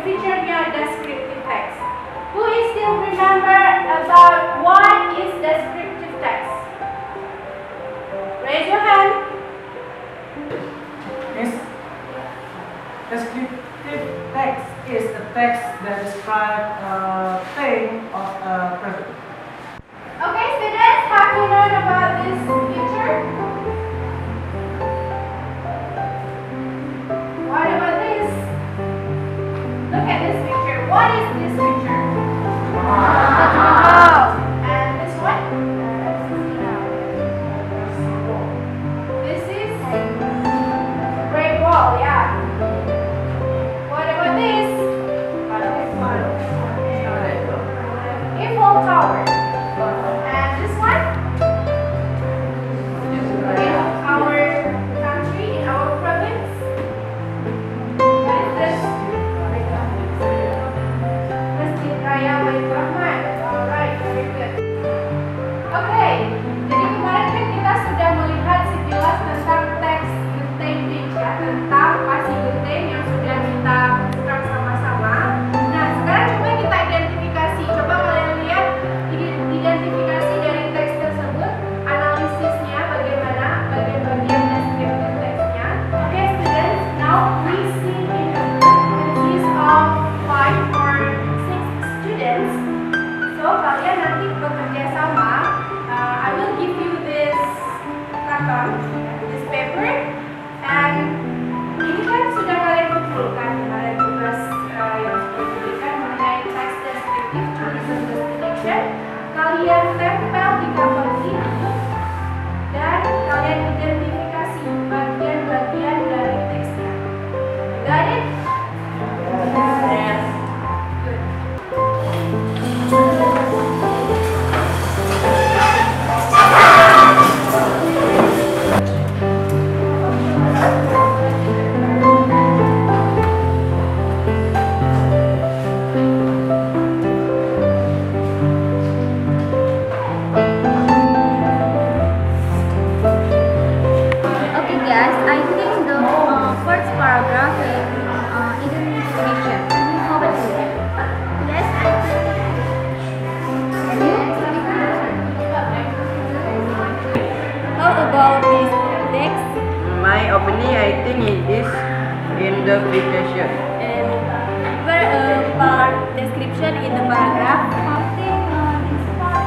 feature-nya descriptive text. Who is still remember about what is descriptive text? Raise your hand. Yes. Descriptive text is a text that describes a thing or a person. Okay, students, have you learned about this feature? What about this? Look at this picture. What is this picture? Wow. And this one? This is Great Wall, yeah. What about this? Eiffel Tower. And this one? In our country, in our province. What is this? Masjid Raya Baitur Rahman. Alright, very good. Okay, jadi kemarin kan kita sudah melihat sekilas tentang teks genteng pitch ya, tentang pasi genteng yang sudah kita buka sama-sama. Nah, sekarang coba kita identifikasi. Coba kalian lihat identifikasi dari teks tersebut, analisisnya bagaimana, bagian-bagian descriptive teksnya. Okay, students, now we see in a group consists of 5 or 6 students. So kalian nanti bekerja sama. I will give you this karton, this paper, and ini kan sudah kalian kumpulkan kemarin tugas yang sudah diberikan mengenai text descriptive tourism destination. Kalian tempel di cover ini dan kalian identifikasi bagian-bagian dari teksnya. Got it? Yes. Good. Okay guys, I think the first paragraph is identification. How about you? Yes, I think. And you? How about this text? My opinion, I think it is identification. And where part description in the paragraph? I think this part.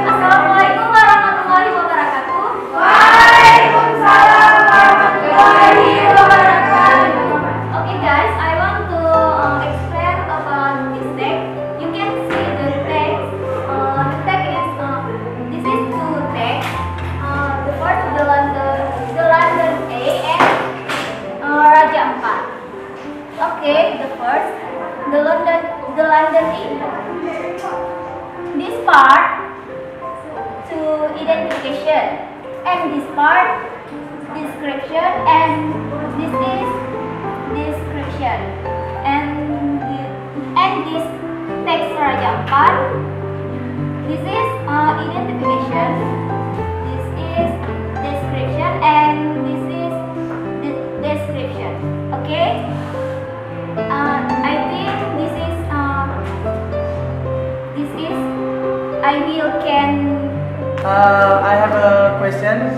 Assalamualaikum warahmatullahi wabarakatuh. Waalaikumsalam warahmatullahi wabarakatuh. Okay guys, I want to explain about this text. You can see the text. The text is this is two text. The first the London A and Raja Ampat. Okay, the first the London A. This part to identification, and this part description, and this is description, and this text Raja Ampat. This is identification. This is description, and this is description. Okay. I think this is I will can. I have a question.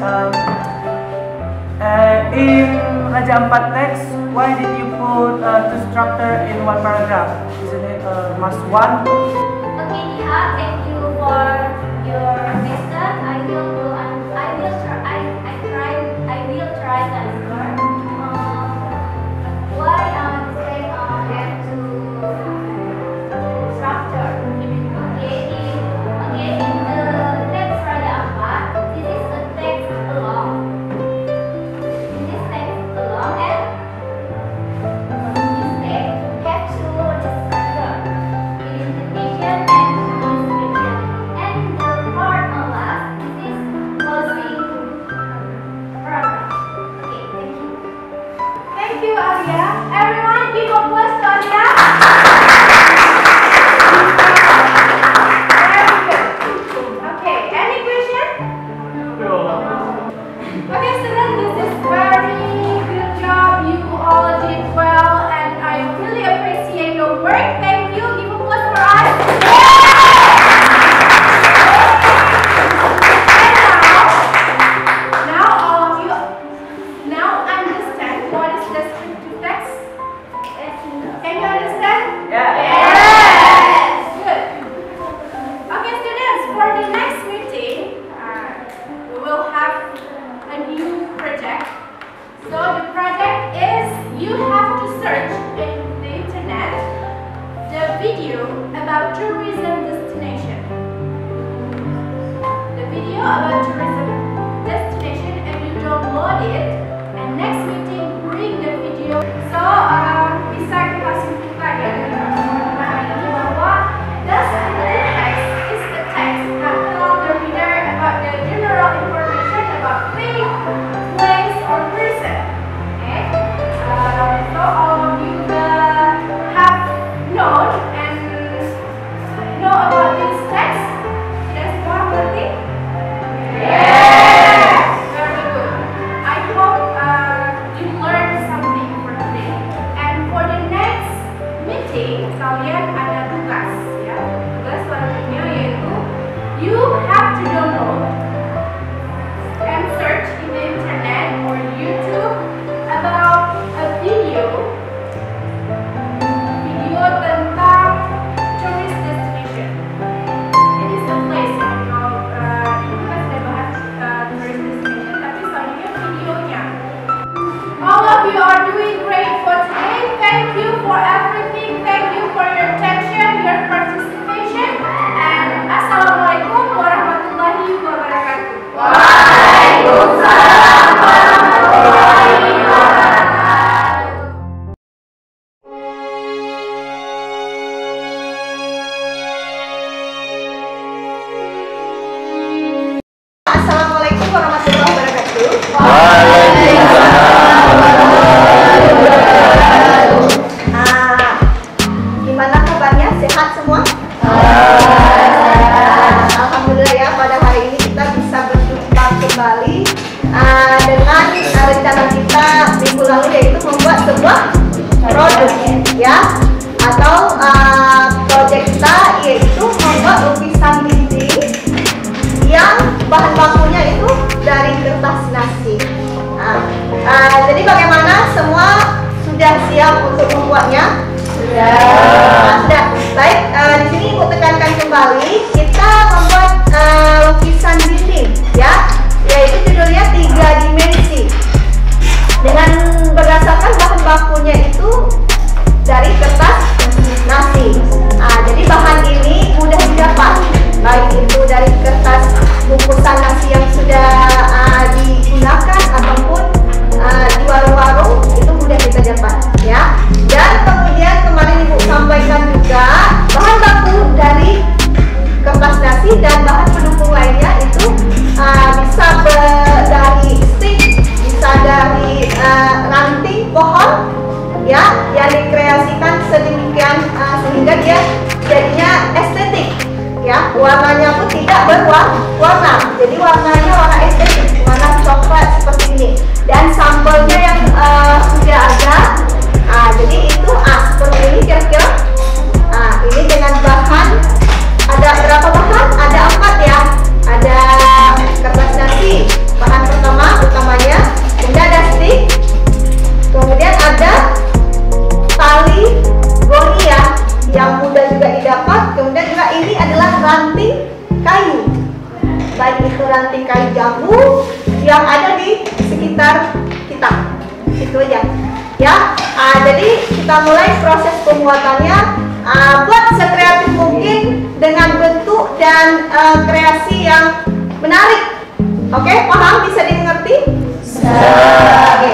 In Raja Ampat text, why did you put two structure in one paragraph? Isn't it must one? Okay, Niha, thank you for your question. I will do. I will try. I will try to answer. Why say have to structure? Okay, in the text Raja Ampat, this is a text along. In this text, video about tourism destination. The video about tourism destination, and you download it, and next meeting bring the video. So bisa kita simpulkan ya dari pertemuan hari ini bahwa the text is the text that tells the reader about the general information about thing, place, or person. Okay, so all of you have known and know about this text. Sudah semua mengerti? Yes! Very good. I hope you learned something for today. And for the next meeting, kalian ada tugas ya. Tugas selanjutnya yaitu you have to download and search in the internet or YouTube about a video tentang tourist destination. It is a place yang kalau ini kita sudah bahas tourist destination, tapi selanjutnya videonya. All of you are doing great for today. Thank you for everything. Thank you for your attention, your participation, and assalamualaikum warahmatullahi wabarakatuh. Waalaikumsalam warahmatullahi wabarakatuh. Assalamualaikum warahmatullahi wabarakatuh. Gimana kabarnya? Sehat semua? Alhamdulillah ya, pada hari ini kita bisa berjumpa kembali dengan rencana kita minggu lalu, yaitu membuat sebuah produk ya, atau proyek kita yaitu membuat lukisan dinding yang bahan bakunya itu dari kertas nasi. Jadi bagaimana, semua sudah siap untuk membuatnya? Sudah. Baik, di sini Ibu tekankan kembali, kita membuat lukisan dinding ya, yaitu judulnya 3 dimensi. Dengan berdasarkan bahan bakunya itu dari kertas nasi. Jadi bahan ini mudah didapat, baik itu dari kertas bungkusan nasi yang sudah digunakan ataupun di warung-warung, itu mudah kita dapat ya. Dan kemudian kemarin Ibu sampaikan juga bahan baku dari kertas nasi dan bahan pendukung lainnya itu bisa dari stick, bisa dari ranting pohon ya, yang dikreasikan sedemikian sehingga dia jadinya estetik ya. Warnanya pun tidak berwarna, jadi warnanya warna estetik, warna coklat seperti ini. Dan sampelnya yang sudah ada, jadi itu seperti ini kira-kira. Ini dengan bahan, ada berapa bahan? Ada 4 ya. Ada kertas nasi, bahan utamanya, kemudian ada stick, kemudian ada tali goni ya, yang mudah juga didapat. Kemudian juga ini adalah ranting kayu, baik itu ranting kayu jambu yang ada di sekitar kita. Itu aja ya. Jadi kita mulai proses pembuatannya. Buat sekreatif mungkin dengan bentuk dan kreasi yang menarik. Oke, paham? Bisa dimengerti? Oke.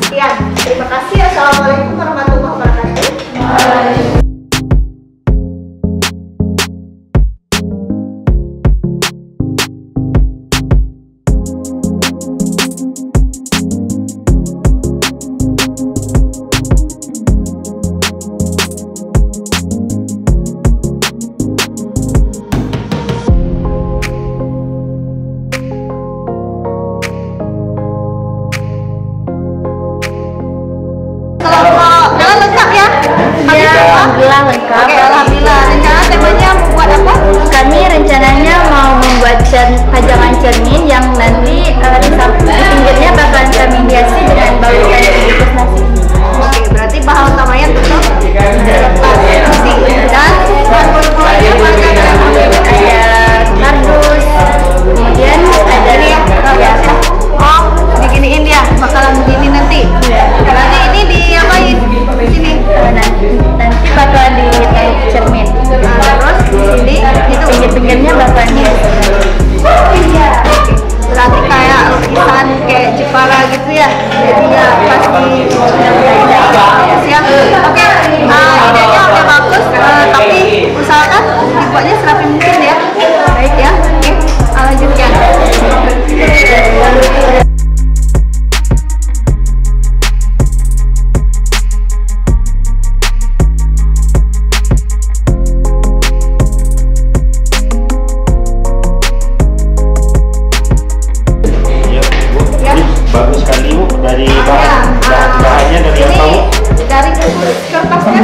Sekian. Terima kasih. Assalamualaikum warahmatullahi wabarakatuh.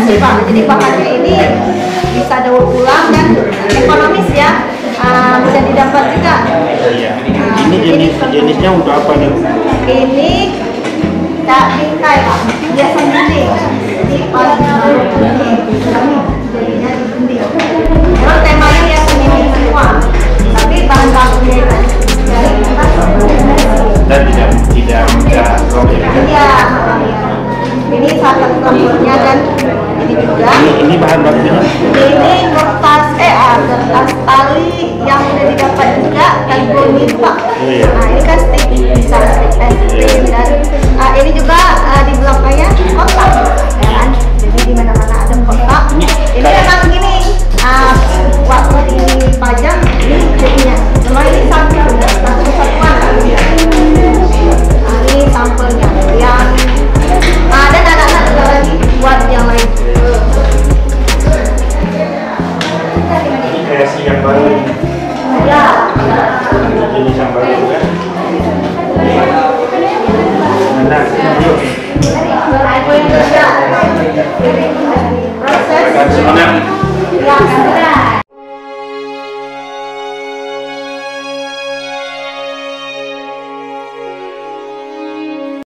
sih Pak. Jadi bahannya ini bisa daur ulang dan ekonomis ya. Mudah didapat juga. Iya. Ini jenisnya untuk apa nih? Ini tak bingkai Pak. Biasa gending. Ini paling jadinya di gending. Memang temanya ya ini semua. Tapi bahan bakunya itu dari kita Dan tidak robek. Iya. Ini salah satu gambarnya dan ini juga. Ini bahan bakunya. Ini kertas kertas tali yang udah didapat juga karbonit Pak. Iya. Nah ini kan stick bisa stick es krim dan ini juga di belakangnya kotak, ya kan? Jadi di mana-mana ada kotak. Ini memang gini. Waktu dipajang ini jadinya. Memang ini sampel satu kesatuan. Ini sampelnya yang dan anak-anak juga lagi buat yang lain. Ini kreasi yang baru. Ya. Jenis yang baru kan? Mana? Yuk. Proses Mana? yang